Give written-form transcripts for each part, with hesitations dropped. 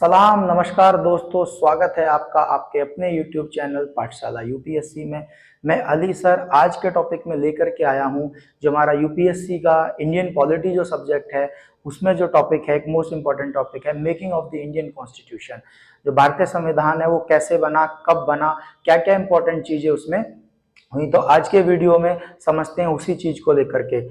सलाम नमस्कार दोस्तों, स्वागत है आपका आपके अपने YouTube चैनल पाठशाला यूपीएससी में। मैं अली सर आज के टॉपिक में लेकर के आया हूं जो हमारा यूपीएससी का इंडियन पॉलिटी जो सब्जेक्ट है उसमें जो टॉपिक है, एक मोस्ट इंपॉर्टेंट टॉपिक है making of the Indian constitution. जो भारतीय संविधान है वो कैसे बना, कब बना, क्या क्या इंपॉर्टेंट चीजें उसमें हुई, तो आज के वीडियो में समझते हैं उसी चीज को लेकर के।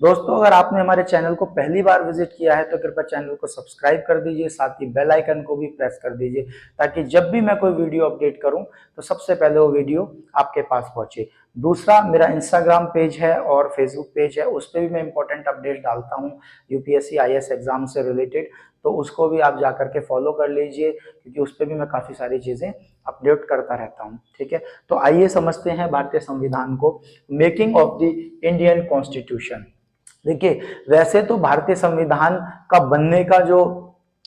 दोस्तों, अगर आपने हमारे चैनल को पहली बार विजिट किया है तो कृपया चैनल को सब्सक्राइब कर दीजिए, साथ ही बेल आइकन को भी प्रेस कर दीजिए ताकि जब भी मैं कोई वीडियो अपडेट करूं तो सबसे पहले वो वीडियो आपके पास पहुंचे। दूसरा, मेरा इंस्टाग्राम पेज है और फेसबुक पेज है, उस पर भी मैं इंपॉर्टेंट अपडेट डालता हूं यूपीएससी आईएएस एग्जाम से रिलेटेड, तो उसको भी आप जाकर के फॉलो कर लीजिए क्योंकि उस पर भी मैं काफ़ी सारी चीज़ें अपडेट करता रहता हूँ। ठीक है, तो आइए समझते हैं भारतीय संविधान को, making of the Indian constitution. देखिए, वैसे तो भारतीय संविधान का बनने का जो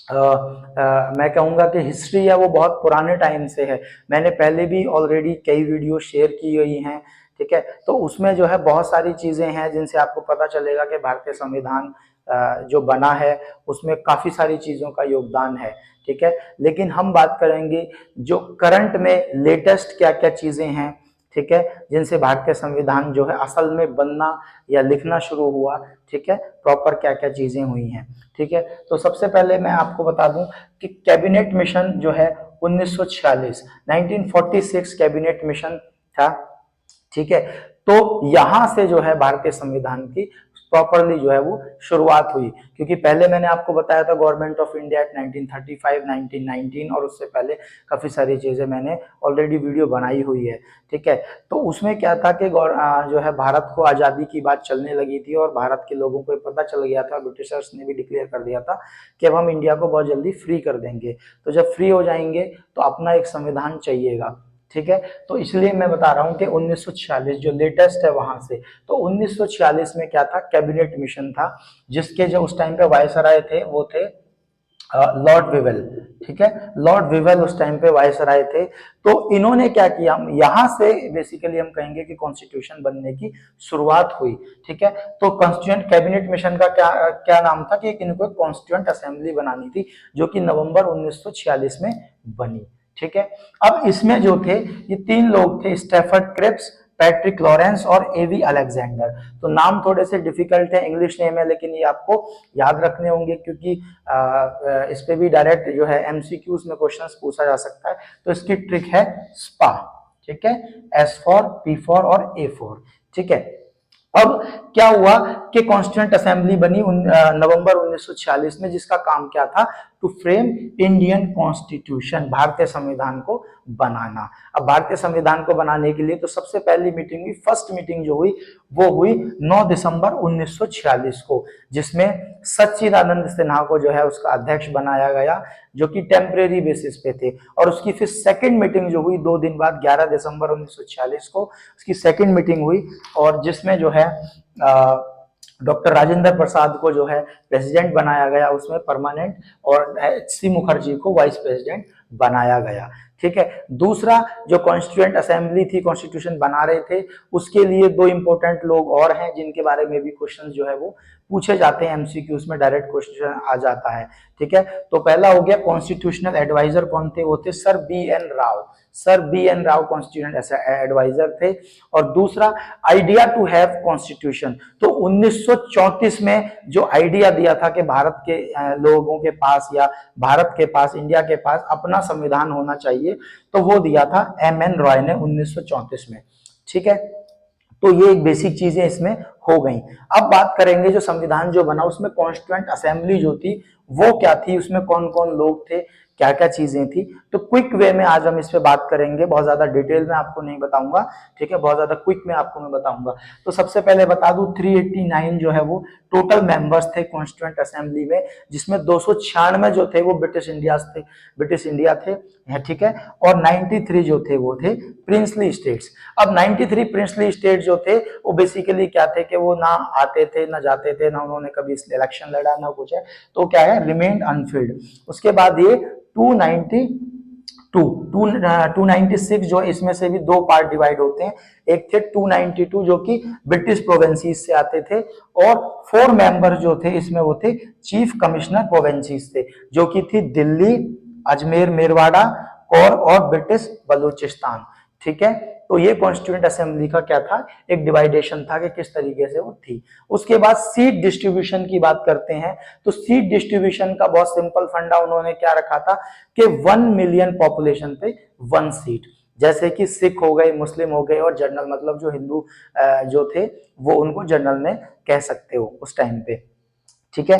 मैं कहूँगा कि हिस्ट्री है वो बहुत पुराने टाइम से है। मैंने पहले भी ऑलरेडी कई वीडियो शेयर की हुई हैं। ठीक है, तो उसमें जो है बहुत सारी चीज़ें हैं जिनसे आपको पता चलेगा कि भारतीय संविधान जो बना है उसमें काफ़ी सारी चीज़ों का योगदान है। ठीक है, लेकिन हम बात करेंगे जो करंट में लेटेस्ट क्या क्या चीज़ें हैं, ठीक है, जिनसे भारतीय संविधान जो है असल में बनना या लिखना शुरू हुआ। ठीक है, प्रॉपर क्या क्या चीजें हुई हैं। ठीक है, तो सबसे पहले मैं आपको बता दूं कि कैबिनेट मिशन जो है 1946 1946 कैबिनेट मिशन था। ठीक है, तो यहां से जो है भारतीय संविधान की प्रॉपरली जो है वो शुरुआत हुई, क्योंकि पहले मैंने आपको बताया था गवर्नमेंट ऑफ इंडिया एक्ट 1935 1919 और उससे पहले काफी सारी चीजें मैंने ऑलरेडी वीडियो बनाई हुई है। ठीक है, तो उसमें क्या था कि जो है भारत को आजादी की बात चलने लगी थी और भारत के लोगों को पता चल गया था, ब्रिटिशर्स ने भी डिक्लेयर कर दिया था कि अब हम इंडिया को बहुत जल्दी फ्री कर देंगे, तो जब फ्री हो जाएंगे तो अपना एक संविधान चाहिएगा। ठीक है, तो इसलिए मैं बता रहा हूं कि 1946 जो लेटेस्ट है वहां से, तो 1946 में क्या था, कैबिनेट मिशन था, जिसके जो उस टाइम पे वायसराय थे वो थे लॉर्ड विवेल। ठीक है, लॉर्ड विवेल उस टाइम पे वायसराय थे। तो इन्होंने क्या किया, यहां से बेसिकली हम कहेंगे कि कॉन्स्टिट्यूशन बनने की शुरुआत हुई। ठीक है, तो कॉन्स्टिट्यूंट कैबिनेट मिशन का क्या क्या नाम था कि इनको कॉन्स्टिट्यूंट असेंबली बनानी थी, जो कि नवंबर 1946 में बनी। ठीक है, अब इसमें जो थे ये तीन लोग थे, स्टेफर्ड क्रिप्स, पैट्रिक लॉरेंस और एवी अलेक्जेंडर। तो नाम थोड़े से डिफिकल्ट है, इंग्लिश नेम है, लेकिन ये आपको याद रखने होंगे क्योंकि इस पे भी डायरेक्ट जो है एमसीक्यूज में क्वेश्चंस पूछा जा सकता है। तो इसकी ट्रिक है स्पा। ठीक है, एस फॉर, पी फॉर और ए फॉर। ठीक है, अब क्या हुआ कि कॉन्स्टिट्यूंट असेंबली बनी नवंबर 1946 में, जिसका काम क्या था, टू फ्रेम इंडियन कॉन्स्टिट्यूशन, भारतीय संविधान को बनाना। अब भारतीय संविधान को बनाने के लिए तो सबसे पहली मीटिंग हुई, फर्स्ट मीटिंग जो हुई वो हुई 9 दिसंबर 1946 को, जिसमें सच्चिदानंद सिन्हा को जो है उसका अध्यक्ष बनाया गया, जो कि टेम्परेरी बेसिस पे थे। और उसकी फिर सेकंड मीटिंग जो हुई 2 दिन बाद 11 दिसंबर 1946 को उसकी सेकंड मीटिंग हुई, और जिसमें जो है डॉक्टर राजेंद्र प्रसाद को जो है प्रेसिडेंट बनाया गया उसमें परमानेंट, और एच.सी. मुखर्जी को वाइस प्रेसिडेंट बनाया गया। ठीक है, दूसरा जो कॉन्स्टिट्यूएंट असेंबली थी, कॉन्स्टिट्यूशन बना रहे थे, उसके लिए दो इंपॉर्टेंट लोग और हैं जिनके बारे में भी क्वेश्चन जो है वो पूछे जाते हैं एमसीक्यूज में, डायरेक्ट क्वेश्चन आ जाता है। ठीक है, तो पहला हो गया कॉन्स्टिट्यूशनल एडवाइजर कौन थे, वो थे sir B N Rao. Sir B N Rao constitutional adviser थे। और दूसरा आइडिया टू हैव कॉन्स्टिट्यूशन, तो 1934 में जो आइडिया दिया था कि भारत के लोगों के पास या भारत के पास, इंडिया के पास अपना संविधान होना चाहिए, तो वो दिया था एम एन रॉय ने 1934 में। ठीक है, तो ये एक बेसिक चीजें इसमें हो गई। अब बात करेंगे जो संविधान जो बना उसमें कॉन्स्टिट्यूएंट असेंबली जो थी वो क्या थी, उसमें कौन कौन लोग थे, क्या क्या चीजें थी। तो क्विक वे में आज हम इस पे बात करेंगे, बहुत ज्यादा डिटेल में आपको नहीं बताऊंगा। ठीक है, बहुत ज्यादा क्विक में आपको मैं बताऊंगा। तो सबसे पहले बता दूं 389 जो है वो टोटल मेंबर्स थे कॉन्स्टिट्यूएंट असेंबली में, जिसमें 296 जो थे वो ब्रिटिश इंडिया थे। ठीक है, और 93 जो थे वो थे प्रिंसली स्टेट्स। अब 93 प्रिंसली स्टेट जो थे वो बेसिकली क्या थे कि वो ना आते थे ना जाते थे, ना उन्होंने कभी इलेक्शन लड़ा, ना कुछ है, तो क्या है, रिमेन्ड अनफिल्ड। उसके बाद ये 296 जो इसमें से भी दो पार्ट डिवाइड होते हैं। एक थे 292 जो कि ब्रिटिश प्रोविंसेस से आते थे, और 4 मेंबर जो थे इसमें वो थे चीफ कमिश्नर प्रोविंसेस थे, जो कि थी दिल्ली, अजमेर मेरवाड़ा कौर और ब्रिटिश बलूचिस्तान। ठीक है, तो ये कॉन्स्टिट्यूएंट असेंबली का क्या था, एक डिवाइडेशन था कि किस तरीके से वो थी। उसके बाद सीट डिस्ट्रीब्यूशन की बात करते हैं, तो सीट डिस्ट्रीब्यूशन का बहुत सिंपल फंडा उन्होंने क्या रखा था कि 1 मिलियन पॉपुलेशन पे 1 सीट, जैसे कि सिख हो गए, मुस्लिम हो गए और जनरल, मतलब जो हिंदू जो थे वो उनको जनरल में कह सकते हो उस टाइम पे। ठीक है,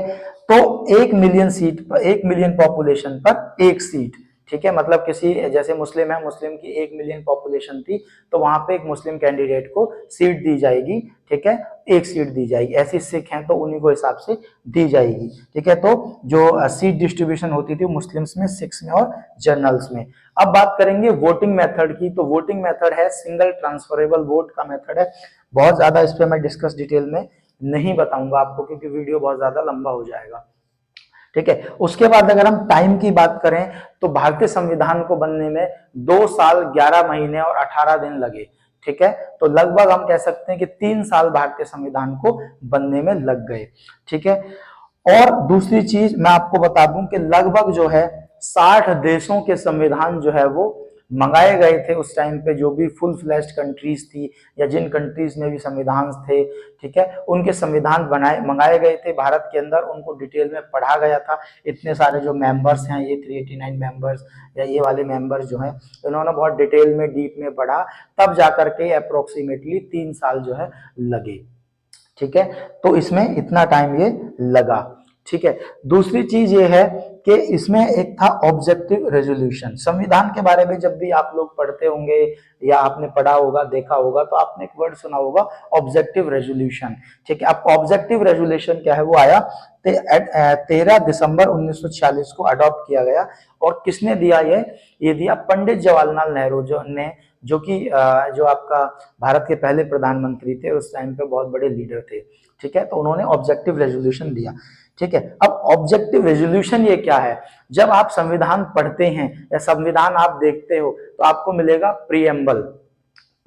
तो 1 मिलियन सीट पर, 1 मिलियन पॉपुलेशन पर 1 सीट। ठीक है, मतलब किसी, जैसे मुस्लिम है, मुस्लिम की 1 मिलियन पॉपुलेशन थी तो वहां पे एक मुस्लिम कैंडिडेट को सीट दी जाएगी। ठीक है, 1 सीट दी जाएगी। ऐसी सिख हैं तो उन्हीं को हिसाब से दी जाएगी। ठीक है, तो जो सीट डिस्ट्रीब्यूशन होती थी मुस्लिम्स में, सिख्स में और जनरल्स में। अब बात करेंगे वोटिंग मेथड की, तो वोटिंग मेथड है सिंगल ट्रांसफरेबल वोट का मेथड है। बहुत ज्यादा इस पे मैं डिस्कस डिटेल में नहीं बताऊंगा आपको क्योंकि वीडियो बहुत ज्यादा लंबा हो जाएगा। ठीक है, उसके बाद अगर हम टाइम की बात करें तो भारतीय संविधान को बनने में 2 साल 11 महीने और 18 दिन लगे। ठीक है, तो लगभग हम कह सकते हैं कि 3 साल भारतीय संविधान को बनने में लग गए। ठीक है, और दूसरी चीज मैं आपको बता दूं कि लगभग जो है 60 देशों के संविधान जो है वो मंगाए गए थे उस टाइम पे, जो भी फुल फ्लैश्ड कंट्रीज थी या जिन कंट्रीज में भी संविधान थे। ठीक है, उनके संविधान बनाए मंगाए गए थे भारत के अंदर, उनको डिटेल में पढ़ा गया था। इतने सारे जो मेंबर्स हैं, ये 389 मेंबर्स या ये वाले मेंबर्स जो हैं, इन्होंने बहुत डिटेल में डीप में पढ़ा, तब जाकर के अप्रोक्सीमेटली 3 साल जो है लगे। ठीक है, तो इसमें इतना टाइम ये लगा। ठीक है, दूसरी चीज ये है कि इसमें एक था ऑब्जेक्टिव रेजोल्यूशन। संविधान के बारे में जब भी आप लोग पढ़ते होंगे या आपने पढ़ा होगा, देखा होगा, तो आपने एक वर्ड सुना होगा ऑब्जेक्टिव रेजोल्यूशन। ठीक है, अब ऑब्जेक्टिव रेजोल्यूशन क्या है, वो आया 13 दिसंबर 1946 को अडॉप्ट किया गया। और किसने दिया ये दिया पंडित जवाहरलाल नेहरू जो ने, जो कि जो आपका भारत के पहले प्रधानमंत्री थे उस टाइम पे, बहुत बड़े लीडर थे। ठीक है, तो उन्होंने ऑब्जेक्टिव रेजोल्यूशन दिया। ठीक है, अब ऑब्जेक्टिव रेजोल्यूशन ये क्या है, जब आप संविधान पढ़ते हैं या संविधान आप देखते हो तो आपको मिलेगा प्रीएम्बल,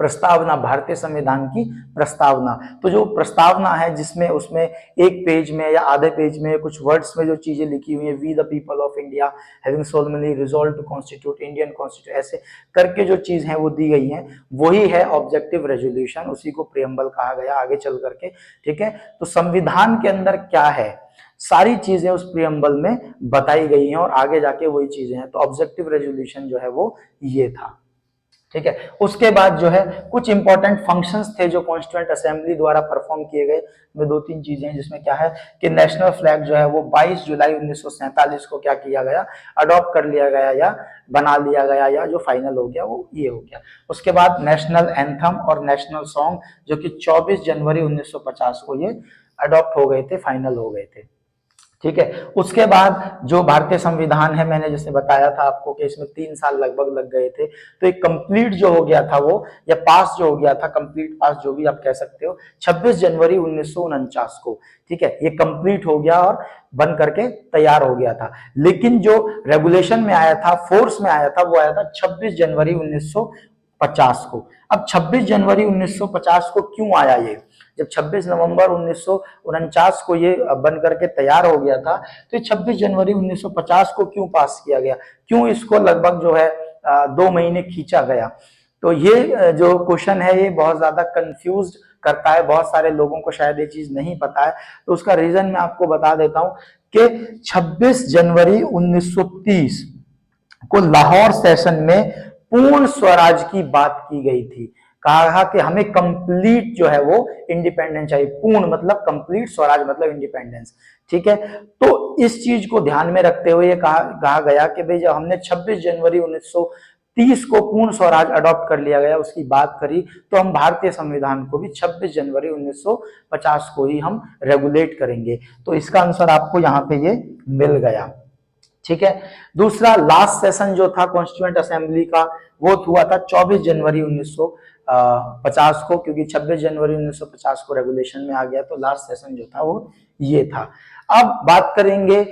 प्रस्तावना, भारतीय संविधान की प्रस्तावना। तो जो प्रस्तावना है जिसमें उसमें एक पेज में या आधे पेज में कुछ वर्ड्स में जो चीजें लिखी हुई है, we the people of India having solemnly resolve to constitute Indian constitution, ऐसे करके जो चीज है वो दी गई है, वही है ऑब्जेक्टिव रेजोल्यूशन, उसी को प्रीएम्बल कहा गया आगे चल करके। ठीक है, तो संविधान के अंदर क्या है, सारी चीजें उस प्रीएम्बल में बताई गई हैं और आगे जाके वही चीजें हैं। तो ऑब्जेक्टिव रेजोल्यूशन जो है वो ये था। ठीक है, उसके बाद जो है कुछ इंपॉर्टेंट फंक्शंस थे जो कॉन्स्टिट्यूएंट असेंबली द्वारा परफॉर्म किए गए, में 2-3 चीजें हैं, जिसमें क्या है कि नेशनल फ्लैग जो है वो 22 जुलाई 1947 को क्या किया गया, अडॉप्ट कर लिया गया या बना लिया गया, या जो फाइनल हो गया वो ये हो गया। उसके बाद नेशनल एंथम और नेशनल सॉन्ग जो कि 24 जनवरी 1950 को ये अडॉप्ट हो गए थे, फाइनल हो गए थे। ठीक है, उसके बाद जो भारतीय संविधान है, मैंने जैसे बताया था आपको कि इसमें 3 साल लगभग लग गए थे, तो एक कंप्लीट जो हो गया था वो, या पास जो हो गया था, कंप्लीट पास जो भी आप कह सकते हो, 26 जनवरी 1949 को। ठीक है, ये कंप्लीट हो गया और बन करके तैयार हो गया था। लेकिन जो रेगुलेशन में आया था, फोर्स में आया था, वो आया था 26 जनवरी 1950 को। अब 26 जनवरी 1950 को क्यों आया ये, जब 26 नवंबर 1949 को ये बन करके तैयार हो गया था, तो 26 जनवरी 1950 को क्यों पास किया गया, क्यों इसको लगभग जो है 2 महीने खींचा गया। तो ये जो क्वेश्चन है ये बहुत ज्यादा कंफ्यूज करता है, बहुत सारे लोगों को शायद ये चीज नहीं पता है, तो उसका रीजन मैं आपको बता देता हूं कि 26 जनवरी 1930 को लाहौर सेशन में पूर्ण स्वराज की बात की गई थी। कहा कि हमें कंप्लीट जो है वो इंडिपेंडेंस चाहिए, पूर्ण मतलब कंप्लीट, स्वराज मतलब इंडिपेंडेंस। ठीक है, तो इस चीज को ध्यान में रखते हुए कहा गया कि भाई जब हमने 26 जनवरी 1930 को पूर्ण स्वराज अडॉप्ट कर लिया गया, उसकी बात करी, तो हम भारतीय संविधान को भी 26 जनवरी 1950 को ही हम रेगुलेट करेंगे। तो इसका आंसर आपको यहाँ पे ये मिल गया। ठीक है, दूसरा लास्ट सेशन जो था कॉन्स्टिट्यूएंट असेंबली का, वो हुआ था 24 जनवरी 1950 को, क्योंकि 26 जनवरी 1950 को रेगुलेशन में आ गया, तो लास्ट सेशन जो था वो ये था। अब बात करेंगे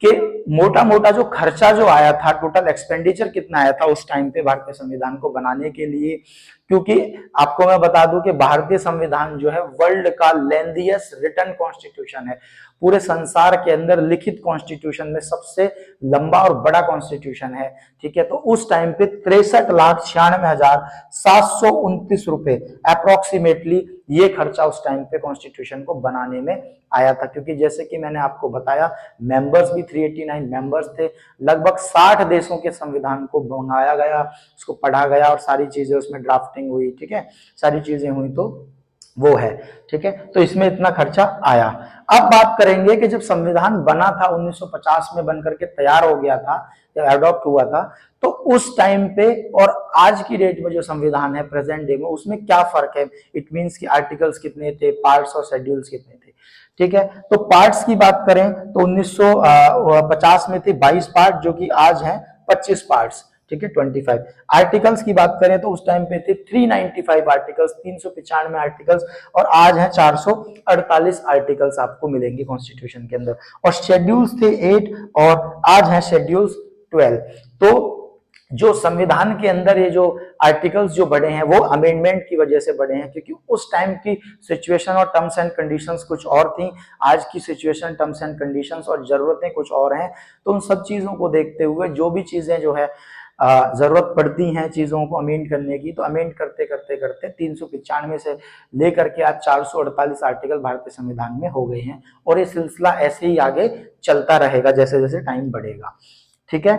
कि मोटा मोटा जो खर्चा जो आया था, टोटल एक्सपेंडिचर कितना आया था उस टाइम पे भारतीय संविधान को बनाने के लिए। क्योंकि आपको मैं बता दूं कि भारतीय संविधान जो है वर्ल्ड का लेंथीएस्ट रिटन कॉन्स्टिट्यूशन है। पूरे संसार के अंदर लिखित कॉन्स्टिट्यूशन में सबसे लंबा और बड़ा कॉन्स्टिट्यूशन है। ठीक है, तो उस टाइम पे 63,96,729 रुपए अप्रोक्सीमेटली ये खर्चा उस टाइम पे कॉन्स्टिट्यूशन को बनाने में आया था। क्योंकि जैसे कि मैंने आपको बताया, मेंबर्स भी 389 मेंबर्स थे। लगभग 60 देशों के संविधान को बनाया गया, उसको पढ़ा गया और सारी चीजें उसमें ड्राफ्टिंग हुई। ठीक है, सारी चीजें हुई तो वो है। ठीक है, तो इसमें इतना खर्चा आया। अब बात करेंगे कि जब संविधान बना था 1950 में, बनकर के तैयार हो गया था, जब एडॉप्ट हुआ था, तो उस टाइम पे और आज की डेट में जो संविधान है प्रेजेंट डे में, उसमें क्या फर्क है। इट मींस कि आर्टिकल्स कितने थे, पार्ट्स और शेड्यूल्स कितने थे। ठीक है, तो पार्ट्स की बात करें तो 1950 में थे 22 पार्ट, जो कि आज हैं 25 पार्ट्स। ठीक है, 25। आर्टिकल्स की बात करें तो उस टाइम पे थे 395 आर्टिकल्स, 395 आर्टिकल्स, और आज है 448 आर्टिकल्स आपको मिलेंगे कॉन्स्टिट्यूशन के अंदर। और शेड्यूल्स थे 8 और आज है शेड्यूल्स 12। तो जो संविधान के अंदर ये जो आर्टिकल्स जो बढ़े हैं वो अमेंडमेंट की वजह से बढ़े हैं, क्योंकि उस टाइम की सिचुएशन और टर्म्स एंड कंडीशंस कुछ और थी, आज की सिचुएशन, टर्म्स एंड कंडीशंस और जरूरतें कुछ और हैं। तो उन सब चीजों को देखते हुए जो भी चीजें जो है जरूरत पड़ती हैं चीजों को अमेंड करने की, तो अमेंड करते करते करते 395 से लेकर के आज 448 आर्टिकल भारतीय संविधान में हो गए हैं। और ये सिलसिला ऐसे ही आगे चलता रहेगा जैसे जैसे टाइम बढ़ेगा। ठीक है,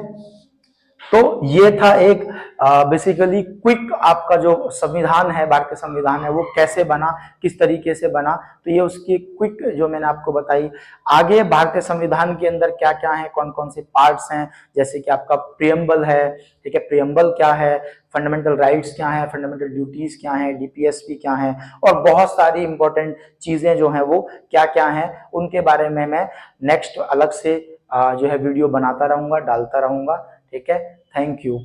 तो ये था एक बेसिकली क्विक आपका जो संविधान है, भारतीय संविधान है, वो कैसे बना, किस तरीके से बना, तो ये उसकी क्विक जो मैंने आपको बताई। आगे भारतीय संविधान के अंदर क्या क्या है, कौन कौन से पार्ट्स हैं, जैसे कि आपका प्रियम्बल है। ठीक है, प्रियम्बल क्या है, फंडामेंटल राइट्स क्या है, फंडामेंटल ड्यूटीज क्या है, डीपीएसपी क्या है, और बहुत सारी इंपॉर्टेंट चीजें जो हैं वो क्या क्या हैं, उनके बारे में मैं नेक्स्ट अलग से जो है वीडियो बनाता रहूंगा, डालता रहूंगा। ठीक है, थैंक यू।